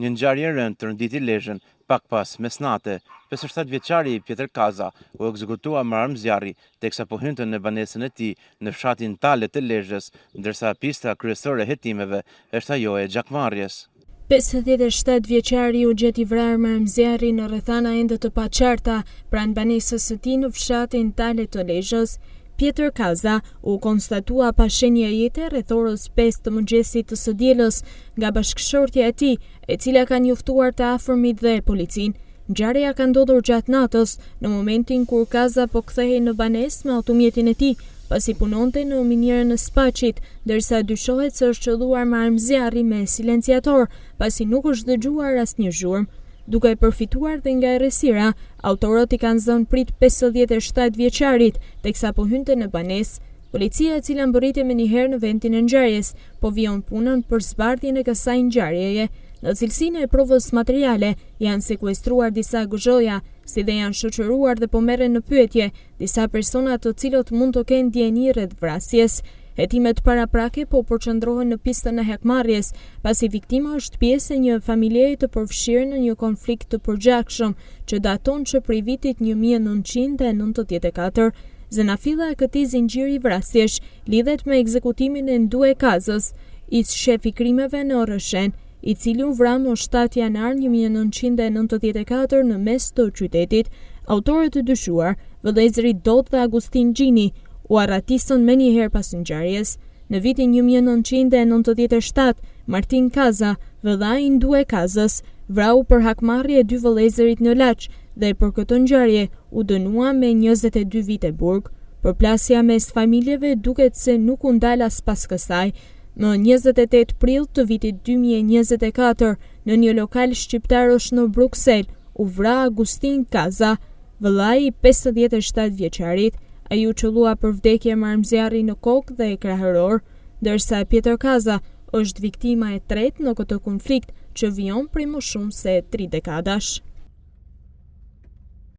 Një ngjarje e rëndë tërnditi Lezhën pak pas mesnate. 57 vjeçari Pjetër Kaza u ekzekutua me armë zjarri teksa po hynte në banesën e tij në fshatin Tale të Lezhës, ndërsa pista kryesore e hetimeve është ajo e gjakmarrjes. 57 vjeçari u gjeti vrarë me armë zjarri në rrethana ende të paqarta pranë banesës së tij në fshatin Tale të Lezhës. Pjetër Kaza u konstatua pa shenja jete rreth orës 5 të mëngjesit të së dielës nga bashkëshortja e tij, e cila ka njoftuar të afërmit dhe policinë. Ngjarja ka ndodhur gjatë natës, në momentin kur Kaza po kthehej në banesë me automjetin e tij, pasi punonte në minierën e Spaqit, ndërsa dyshohet se është qelluar me armë zjarri me silenciator, pasi nuk është dëgjuar asnjë zhurmë. Duke përfituar dhe nga errësira, autorët i kanë zënë prit 57 vjeçarit, teksa po hynte në banesë. Policia, e cila mbërritej menjëherë në vendin e ngjarjes, po vijon punën për zbardhjen e kësaj ngjarjeje. Në cilësinë e provës materiale janë sekuestruar disa gozhoja, si dhe janë shoqëruar dhe po merren në pyetje disa persona të cilët mund të kenë ndjeni rreth vrasjes. Hetimet paraprake po përqendrohen në pistën e hakmarrjes, pasi viktima është pjesë e një familjeje të përfshirë në një konflikt të përgjakshëm që daton që prej vitit 1994. Zënafilla e këtij zinxhiri vrasjesh lidhet me ekzekutimin e Ndue Kazës, ish shef i krimeve në Rrëshen, i cili u vra më 7 janar 1994 në mes të qytetit. Autorët e dyshuar, vëllezërit Dot dhe Agustin Gjini, u arratisën menjëherë pas ngjarjes. Në vitin 1997, Martin Kaza, vëllai i Ndue Kazës, vrau për hakmarrje 2 vëllezërit në Laç dhe për këtë ngjarje u dënua me 22 vite burg. Përplasja mes familjeve duket se nuk u ndal as pas kësaj. Më 28 prill të vitit 2024, në një lokal shqiptarësh në Bruksel, u vra Agustin Kaza, vëllai i 57 vjeçarit. Ai u qellua për vdekje me armë zjarri në kokë dhe krahëror, ndërsa Pjetër Kaza është viktima e tretë në këtë konflikt që vijon prej më shumë se 3 dekadash.